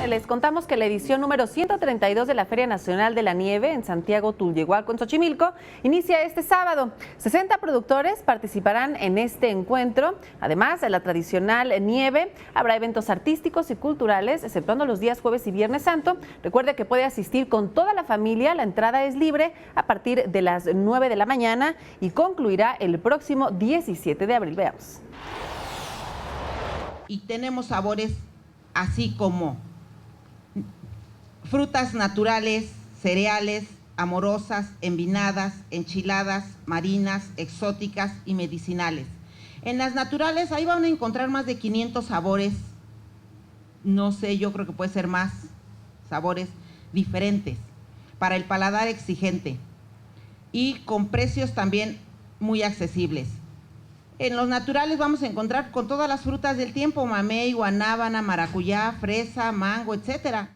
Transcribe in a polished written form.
Les contamos que la edición número 132 de la Feria Nacional de la Nieve en Santiago Tulyehualco, en Xochimilco, inicia este sábado. 60 productores participarán en este encuentro. Además de la tradicional nieve, habrá eventos artísticos y culturales, exceptuando los días jueves y viernes santo. Recuerde que puede asistir con toda la familia. La entrada es libre a partir de las 9 de la mañana y concluirá el próximo 17 de abril. Veamos. Y tenemos sabores así como frutas naturales, cereales, amorosas, envinadas, enchiladas, marinas, exóticas y medicinales. En las naturales ahí van a encontrar más de 500 sabores, no sé, yo creo que puede ser más sabores diferentes para el paladar exigente y con precios también muy accesibles. En los naturales vamos a encontrar con todas las frutas del tiempo: mamey, guanábana, maracuyá, fresa, mango, etcétera.